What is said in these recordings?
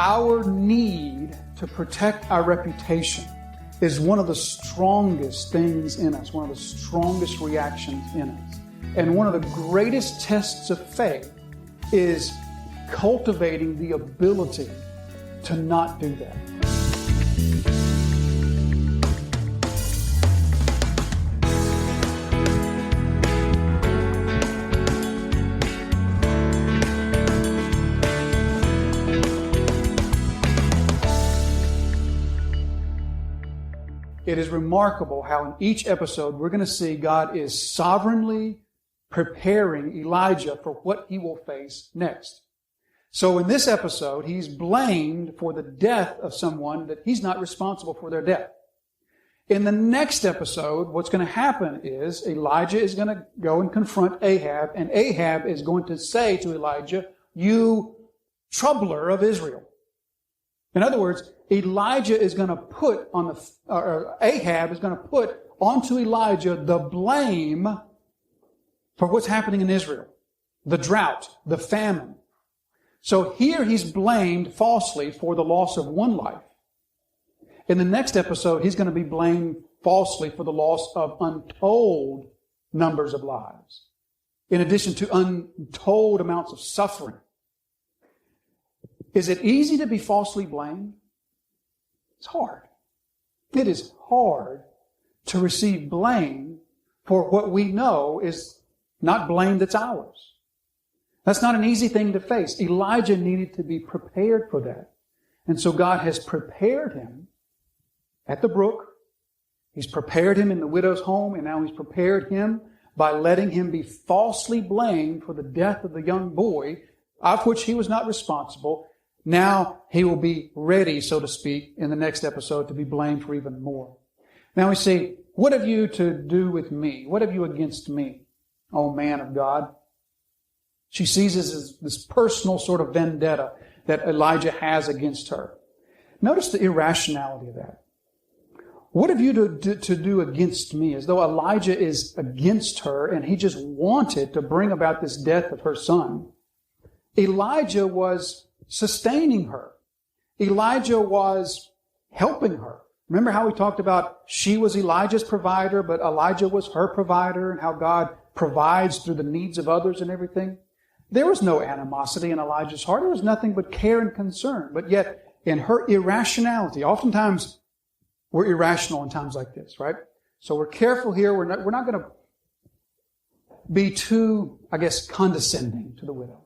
Our need to protect our reputation is one of the strongest things in us, one of the strongest reactions in us. And one of the greatest tests of faith is cultivating the ability to not do that. It is remarkable how in each episode we're going to see God is sovereignly preparing Elijah for what he will face next. So in this episode, he's blamed for the death of someone that he's not responsible for their death. In the next episode, what's going to happen is Elijah is going to go and confront Ahab, and Ahab is going to say to Elijah, "You troubler of Israel." In other words, Elijah is going to put on Ahab is going to put onto Elijah the blame for what's happening in Israel. The drought, the famine. So here he's blamed falsely for the loss of one life. In the next episode, he's going to be blamed falsely for the loss of untold numbers of lives, in addition to untold amounts of suffering. Is it easy to be falsely blamed? It's hard. It is hard to receive blame for what we know is not blame that's ours. That's not an easy thing to face. Elijah needed to be prepared for that. And so God has prepared him at the brook. He's prepared him in the widow's home, and now he's prepared him by letting him be falsely blamed for the death of the young boy, of which he was not responsible. Now he will be ready, so to speak, in the next episode to be blamed for even more. Now we see, what have you to do with me? What have you against me, O man of God? She sees this as this personal sort of vendetta that Elijah has against her. Notice the irrationality of that. What have you to do against me? As though Elijah is against her and he just wanted to bring about this death of her son. Elijah was sustaining her. Elijah was helping her. Remember how we talked about she was Elijah's provider, but Elijah was her provider, and how God provides through the needs of others and everything? There was no animosity in Elijah's heart. There was nothing but care and concern. But yet, in her irrationality, oftentimes we're irrational in times like this, right? So we're careful here. We're not going to be too, condescending to the widow.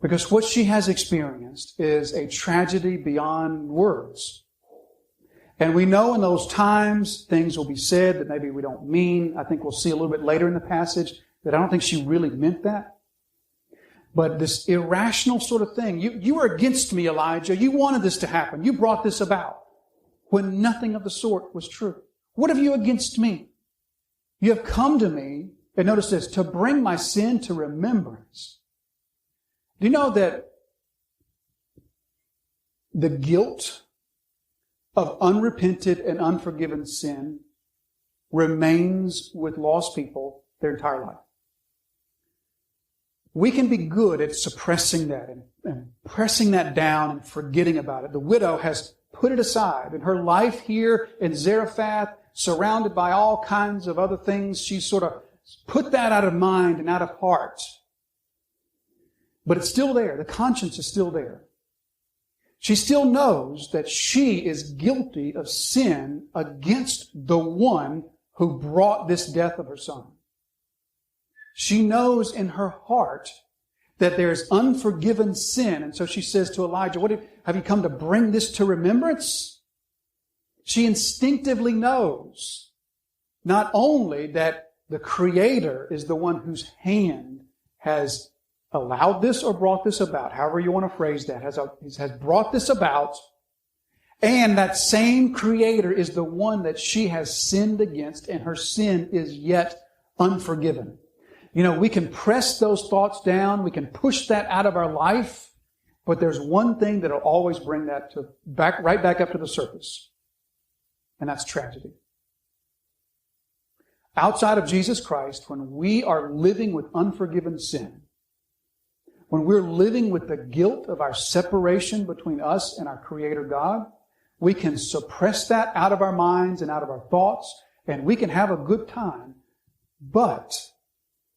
Because what she has experienced is a tragedy beyond words. And we know in those times things will be said that maybe we don't mean. I think we'll see a little bit later in the passage that I don't think she really meant that. But this irrational sort of thing, you were against me, Elijah. You wanted this to happen. You brought this about when nothing of the sort was true. What have you against me? You have come to me, and notice this, to bring my sin to remembrance. Do you know that the guilt of unrepented and unforgiven sin remains with lost people their entire life? We can be good at suppressing that and pressing that down and forgetting about it. The widow has put it aside. In her life here in Zarephath, surrounded by all kinds of other things, she sort of put that out of mind and out of heart. But it's still there. The conscience is still there. She still knows that she is guilty of sin against the one who brought this death of her son. She knows in her heart that there's unforgiven sin. And so she says to Elijah, have you come to bring this to remembrance? She instinctively knows not only that the Creator is the one whose hand has allowed this or brought this about, however you want to phrase that, has brought this about, and that same Creator is the one that she has sinned against, and her sin is yet unforgiven. You know, we can press those thoughts down, we can push that out of our life, but there's one thing that will always bring that right back up to the surface, and that's tragedy. Outside of Jesus Christ, when we are living with unforgiven sin, when we're living with the guilt of our separation between us and our Creator God, we can suppress that out of our minds and out of our thoughts, and we can have a good time. But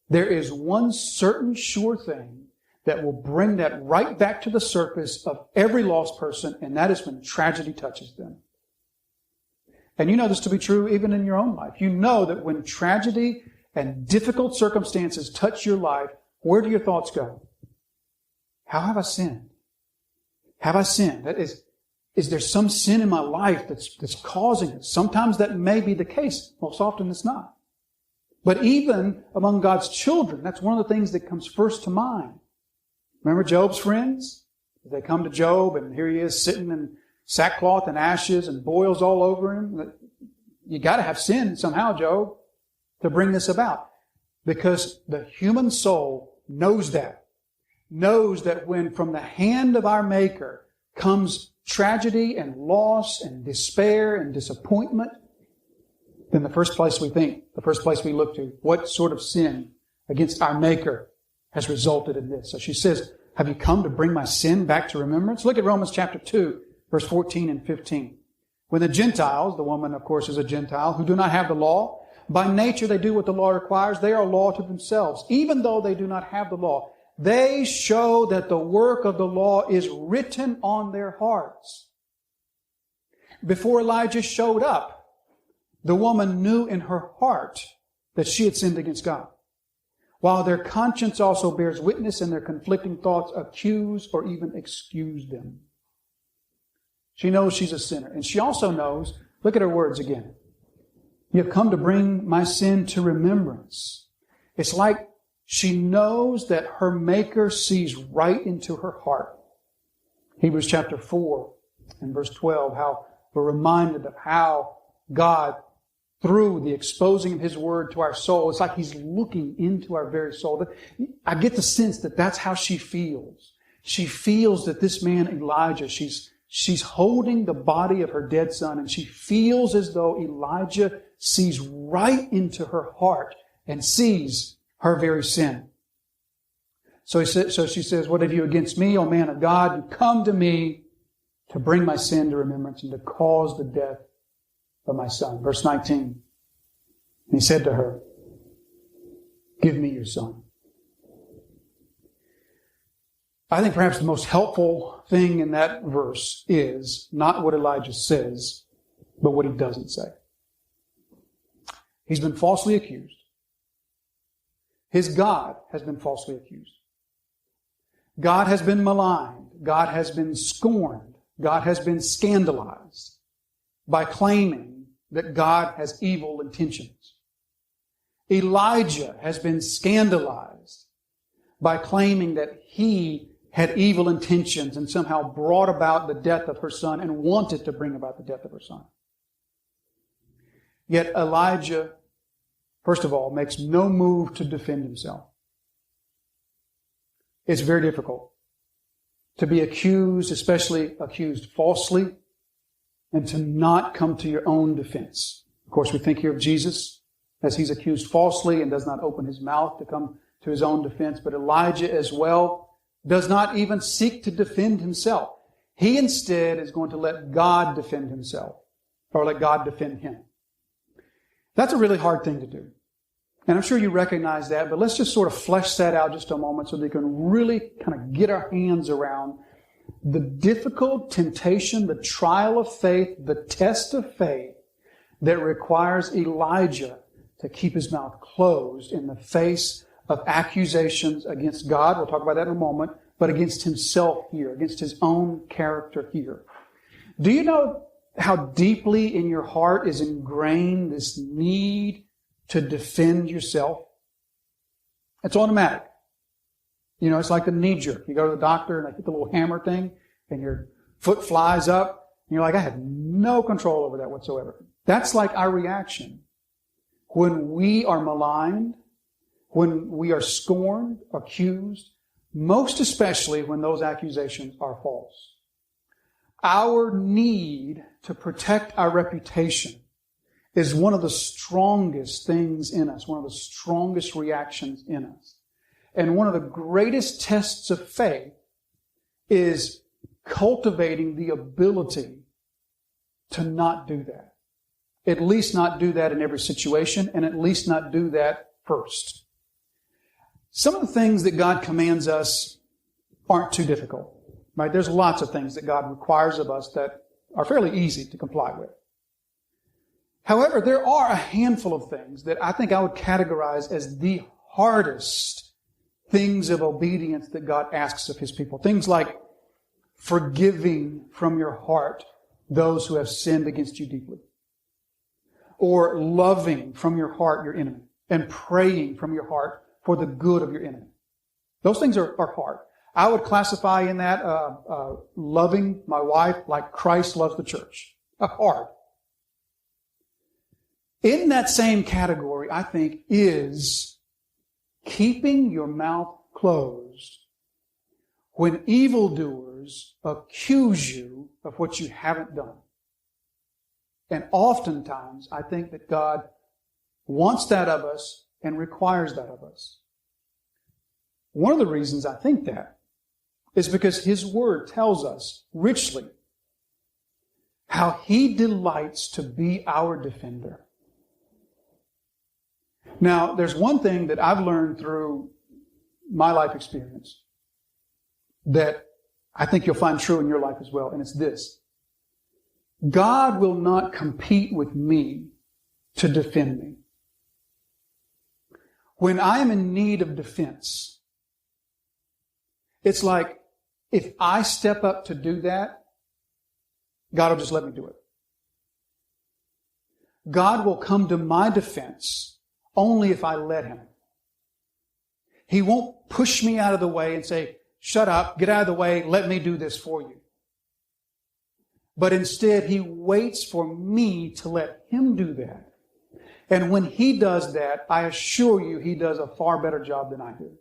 there is one certain sure thing that will bring that right back to the surface of every lost person, and that is when tragedy touches them. And you know this to be true even in your own life. You know that when tragedy and difficult circumstances touch your life, where do your thoughts go? How have I sinned? Have I sinned? Is there some sin in my life that's causing it? Sometimes that may be the case. Most often it's not. But even among God's children, that's one of the things that comes first to mind. Remember Job's friends? They come to Job, and here he is sitting in sackcloth and ashes and boils all over him. You got to have sin somehow, Job, to bring this about. Because the human soul knows that. Knows that when from the hand of our Maker comes tragedy and loss and despair and disappointment, then the first place we think, the first place we look to, what sort of sin against our Maker has resulted in this? So she says, have you come to bring my sin back to remembrance? Look at Romans chapter 2, verse 14 and 15. When the Gentiles, the woman of course is a Gentile, who do not have the law, by nature they do what the law requires, they are law to themselves. Even though they do not have the law, they show that the work of the law is written on their hearts. Before Elijah showed up, the woman knew in her heart that she had sinned against God. While their conscience also bears witness and their conflicting thoughts accuse or even excuse them. She knows she's a sinner. And she also knows, look at her words again. You have come to bring my sin to remembrance. It's like she knows that her Maker sees right into her heart. Hebrews chapter 4 and verse 12, how we're reminded of how God, through the exposing of His Word to our soul, it's like He's looking into our very soul. I get the sense that that's how she feels. She feels that this man Elijah, she's holding the body of her dead son, and she feels as though Elijah sees right into her heart and sees her very sin. So she says, what have you against me, O man of God? You come to me to bring my sin to remembrance and to cause the death of my son. Verse 19. And he said to her, give me your son. I think perhaps the most helpful thing in that verse is not what Elijah says, but what he doesn't say. He's been falsely accused. His God has been falsely accused. God has been maligned. God has been scorned. God has been scandalized by claiming that God has evil intentions. Elijah has been scandalized by claiming that he had evil intentions and somehow brought about the death of her son and wanted to bring about the death of her son. Yet Elijah, first of all, makes no move to defend himself. It's very difficult to be accused, especially accused falsely, and to not come to your own defense. Of course, we think here of Jesus as He's accused falsely and does not open His mouth to come to His own defense. But Elijah as well does not even seek to defend himself. He instead is going to let God defend Himself, or let God defend him. That's a really hard thing to do. And I'm sure you recognize that, but let's just sort of flesh that out just a moment so that we can really kind of get our hands around the difficult temptation, the trial of faith, the test of faith that requires Elijah to keep his mouth closed in the face of accusations against God. We'll talk about that in a moment, but against himself here, against his own character here. Do you know how deeply in your heart is ingrained this need to defend yourself? It's automatic. You know, it's like the knee jerk. You go to the doctor and they hit the little hammer thing and your foot flies up. And you're like, I had no control over that whatsoever. That's like our reaction when we are maligned, when we are scorned, accused, most especially when those accusations are false. Our need to protect our reputation is one of the strongest things in us, one of the strongest reactions in us. And one of the greatest tests of faith is cultivating the ability to not do that. At least not do that in every situation, and at least not do that first. Some of the things that God commands us aren't too difficult, right? There's lots of things that God requires of us that are fairly easy to comply with. However, there are a handful of things that I think I would categorize as the hardest things of obedience that God asks of His people. Things like forgiving from your heart those who have sinned against you deeply. Or loving from your heart your enemy. And praying from your heart for the good of your enemy. Those things are hard. I would classify in that loving my wife like Christ loves the church. Hard. In that same category, I think, is keeping your mouth closed when evildoers accuse you of what you haven't done. And oftentimes, I think that God wants that of us and requires that of us. One of the reasons I think that is because His Word tells us richly how He delights to be our defender. Now, there's one thing that I've learned through my life experience that I think you'll find true in your life as well, and it's this. God will not compete with me to defend me. When I am in need of defense, it's like if I step up to do that, God will just let me do it. God will come to my defense only if I let Him. He won't push me out of the way and say, shut up, get out of the way, let me do this for you. But instead, He waits for me to let Him do that. And when He does that, I assure you, He does a far better job than I do.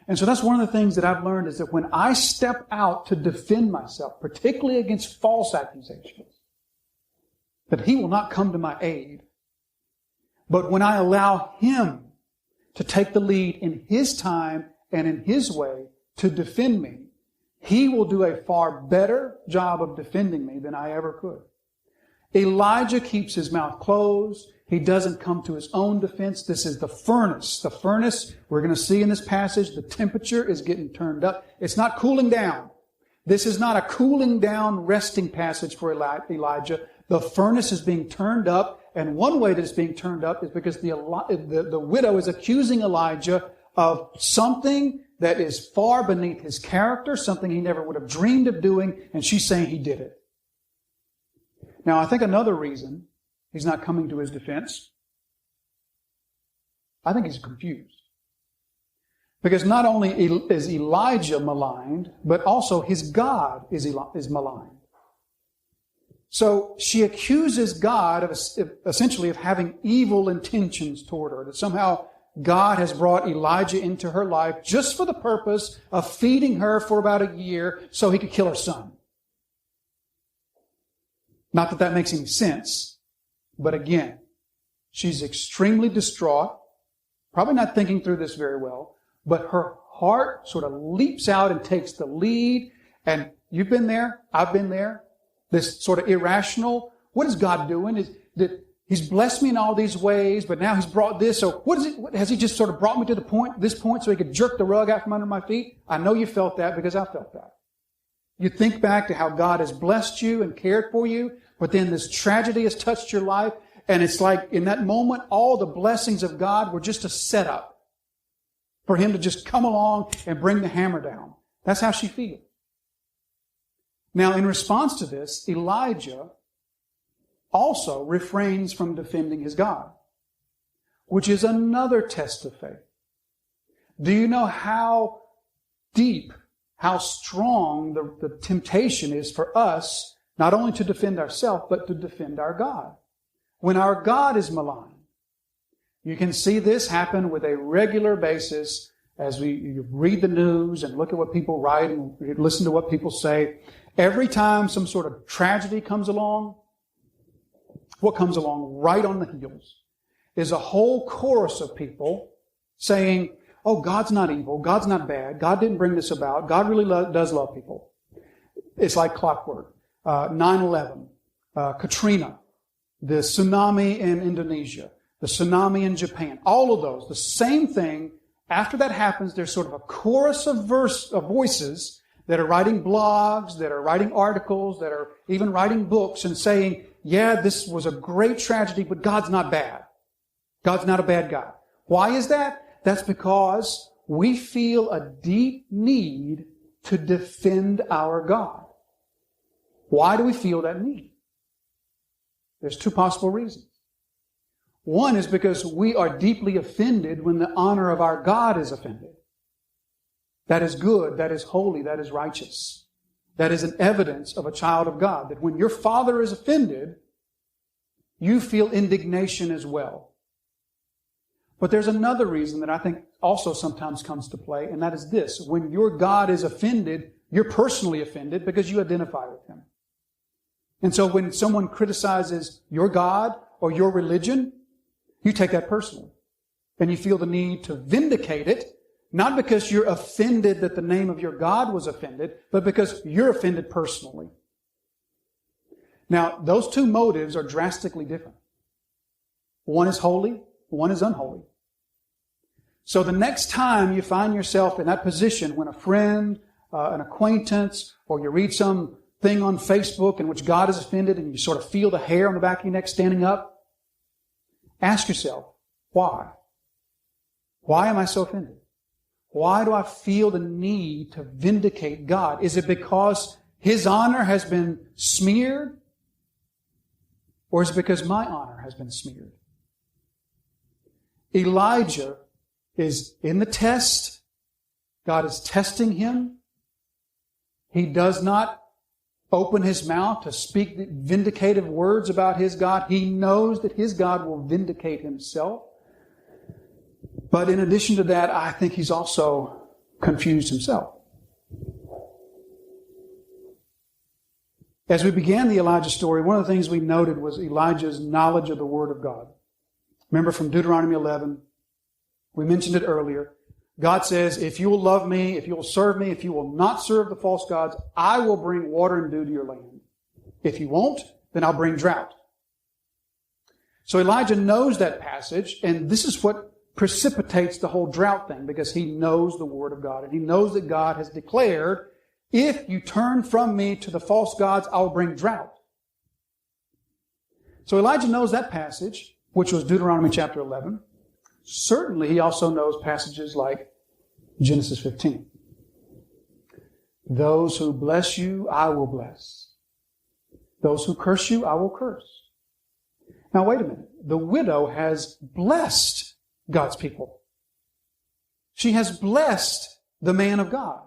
And so that's one of the things that I've learned is that when I step out to defend myself, particularly against false accusations, that He will not come to my aid. But when I allow Him to take the lead in His time and in His way to defend me, He will do a far better job of defending me than I ever could. Elijah keeps his mouth closed. He doesn't come to his own defense. This is the furnace. The furnace, we're going to see in this passage, the temperature is getting turned up. It's not cooling down. This is not a cooling down, resting passage for Elijah. The furnace is being turned up. And one way that it's being turned up is because the widow is accusing Elijah of something that is far beneath his character, something he never would have dreamed of doing, and she's saying he did it. Now, I think another reason he's not coming to his defense, I think he's confused. Because not only is Elijah maligned, but also his God is maligned. So she accuses God of essentially of having evil intentions toward her, that somehow God has brought Elijah into her life just for the purpose of feeding her for about a year so He could kill her son. Not that that makes any sense, but again, she's extremely distraught, probably not thinking through this very well, but her heart sort of leaps out and takes the lead. And you've been there, I've been there. This sort of irrational, what is God doing? Is that He's blessed me in all these ways, but now He's brought this. So what is it? Has He just sort of brought me to this point so He could jerk the rug out from under my feet? I know you felt that because I felt that. You think back to how God has blessed you and cared for you, but then this tragedy has touched your life, and it's like in that moment, all the blessings of God were just a setup for Him to just come along and bring the hammer down. That's how she feels. Now, in response to this, Elijah also refrains from defending his God, which is another test of faith. Do you know how deep, how strong the temptation is for us not only to defend ourselves, but to defend our God? When our God is maligned, you can see this happen with a regular basis as you read the news and look at what people write and listen to what people say. Every time some sort of tragedy comes along, what comes along right on the heels is a whole chorus of people saying, oh, God's not evil. God's not bad. God didn't bring this about. God really does love people. It's like clockwork. 9/11, Katrina, the tsunami in Indonesia, the tsunami in Japan, all of those, the same thing. After that happens, there's sort of a chorus of voices that are writing blogs, that are writing articles, that are even writing books and saying, yeah, this was a great tragedy, but God's not bad. God's not a bad God. Why is that? That's because we feel a deep need to defend our God. Why do we feel that need? There's two possible reasons. One is because we are deeply offended when the honor of our God is offended. That is good, that is holy, that is righteous. That is an evidence of a child of God. That when your father is offended, you feel indignation as well. But there's another reason that I think also sometimes comes to play, and that is this. When your God is offended, you're personally offended because you identify with Him. And so when someone criticizes your God or your religion, you take that personally. And you feel the need to vindicate it, not because you're offended that the name of your God was offended, but because you're offended personally. Now, those two motives are drastically different. One is holy, one is unholy. So the next time you find yourself in that position when a friend, an acquaintance, or you read some thing on Facebook in which God is offended and you sort of feel the hair on the back of your neck standing up, ask yourself, why? Why am I so offended? Why do I feel the need to vindicate God? Is it because His honor has been smeared? Or is it because my honor has been smeared? Elijah is in the test. God is testing him. He does not open his mouth to speak vindicative words about his God. He knows that his God will vindicate Himself. But in addition to that, I think he's also confused himself. As we began the Elijah story, one of the things we noted was Elijah's knowledge of the Word of God. Remember from Deuteronomy 11, we mentioned it earlier. God says, if you will love me, if you will serve me, if you will not serve the false gods, I will bring water and dew to your land. If you won't, then I'll bring drought. So Elijah knows that passage, and this is what precipitates the whole drought thing, because he knows the Word of God, and he knows that God has declared, if you turn from me to the false gods, I'll bring drought. So Elijah knows that passage, which was Deuteronomy chapter 11. Certainly he also knows passages like Genesis 15. Those who bless you, I will bless. Those who curse you, I will curse. Now wait a minute. The widow has blessed God's people. She has blessed the man of God.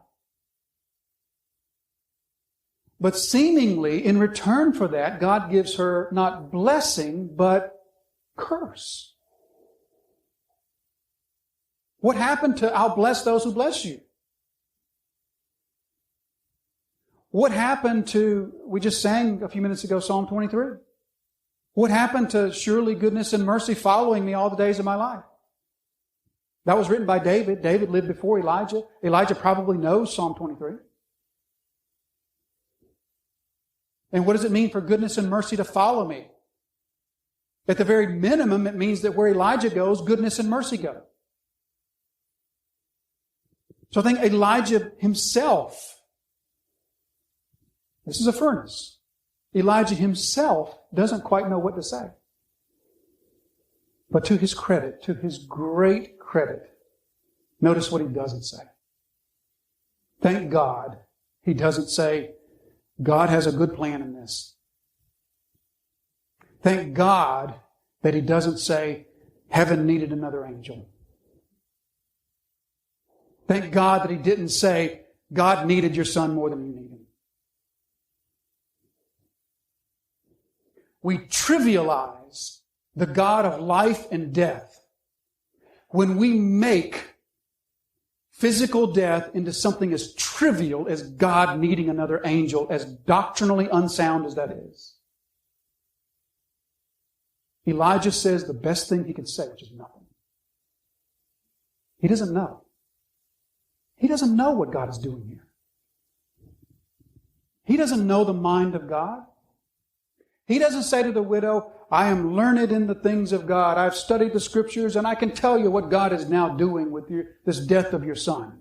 But seemingly, in return for that, God gives her not blessing, but curse. What happened to I'll bless those who bless you? What happened to, we just sang a few minutes ago, Psalm 23. What happened to surely goodness and mercy following me all the days of my life? That was written by David. David lived before Elijah. Elijah probably knows Psalm 23. And what does it mean for goodness and mercy to follow me? At the very minimum, it means that where Elijah goes, goodness and mercy go. So I think Elijah himself, this is a furnace. Elijah himself doesn't quite know what to say. But to his credit, to his great credit, notice what he doesn't say. Thank God he doesn't say, God has a good plan in this. Thank God that he doesn't say, heaven needed another angel. Thank God that he didn't say, God needed your son more than you need him. We trivialize the God of life and death when we make physical death into something as trivial as God needing another angel, as doctrinally unsound as that is. Elijah says the best thing he could say, which is nothing. He doesn't know. he doesn't know what God is doing here. He doesn't know the mind of God. He doesn't say to the widow, I am learned in the things of God. I've studied the Scriptures, and I can tell you what God is now doing with this death of your son.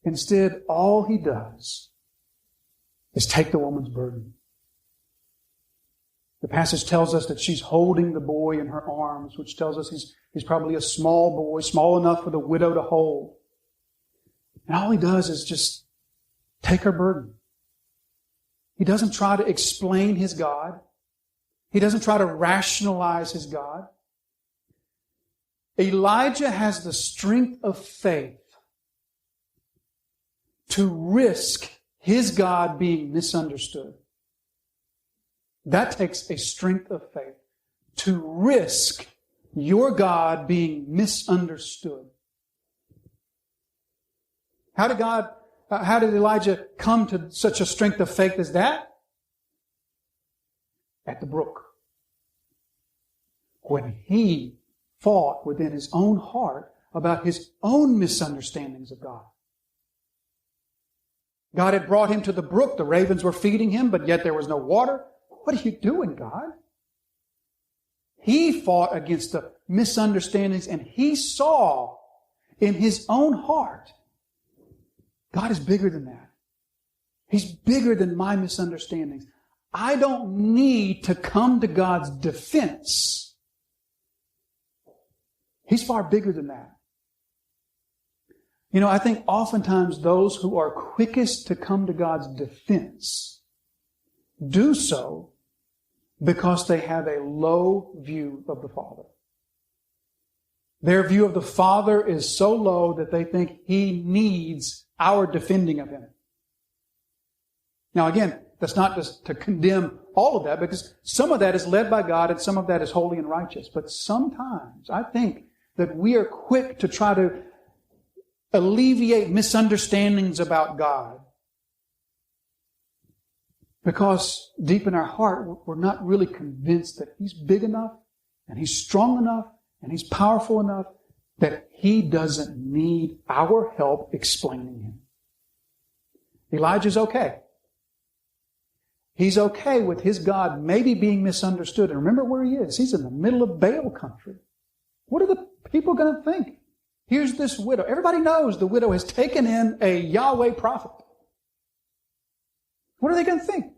Instead, all he does is take the woman's burden. The passage tells us that she's holding the boy in her arms, which tells us he's probably a small boy, small enough for the widow to hold. And all he does is just take her burden. He doesn't try to explain his God. He doesn't try to rationalize his God. Elijah has the strength of faith to risk his God being misunderstood. That takes a strength of faith to risk your God being misunderstood. How did Elijah come to such a strength of faith as that? At the brook. When he fought within his own heart about his own misunderstandings of God. God had brought him to the brook. The ravens were feeding him, but yet there was no water. What are you doing, God? He fought against the misunderstandings, and he saw in his own heart, God is bigger than that. He's bigger than my misunderstandings. I don't need to come to God's defense. He's far bigger than that. You know, I think oftentimes those who are quickest to come to God's defense do so because they have a low view of the Father. Their view of the Father is so low that they think He needs our defending of Him. Now again, that's not just to condemn all of that, because some of that is led by God and some of that is holy and righteous. But sometimes I think that we are quick to try to alleviate misunderstandings about God, because deep in our heart, we're not really convinced that He's big enough and He's strong enough and He's powerful enough that He doesn't need our help explaining Him. Elijah's okay. He's okay with his God maybe being misunderstood. And remember where he is. He's in the middle of Baal country. What are the people going to think? Here's this widow. Everybody knows the widow has taken in a Yahweh prophet. What are they going to think?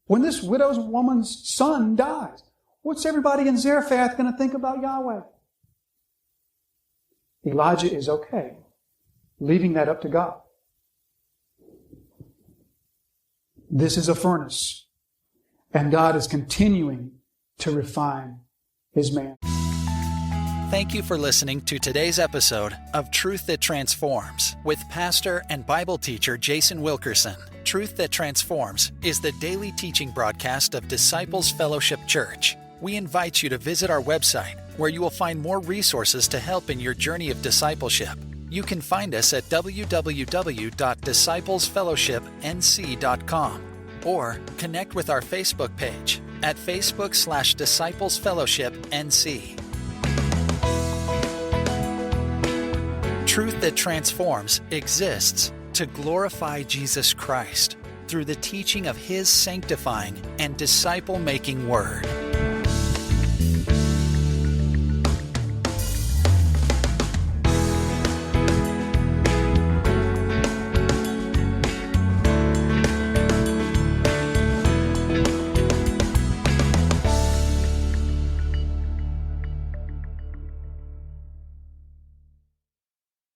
When this widow's woman's son dies, what's everybody in Zarephath going to think about Yahweh? Elijah is okay, leaving that up to God. This is a furnace, and God is continuing to refine His man. Thank you for listening to today's episode of Truth That Transforms with pastor and Bible teacher Jason Wilkerson. Truth That Transforms is the daily teaching broadcast of Disciples Fellowship Church. We invite you to visit our website, where you will find more resources to help in your journey of discipleship. You can find us at www.disciplesfellowshipnc.com or connect with our Facebook page at Facebook/DisciplesFellowshipNC. Truth That Transforms exists to glorify Jesus Christ through the teaching of His sanctifying and disciple-making Word.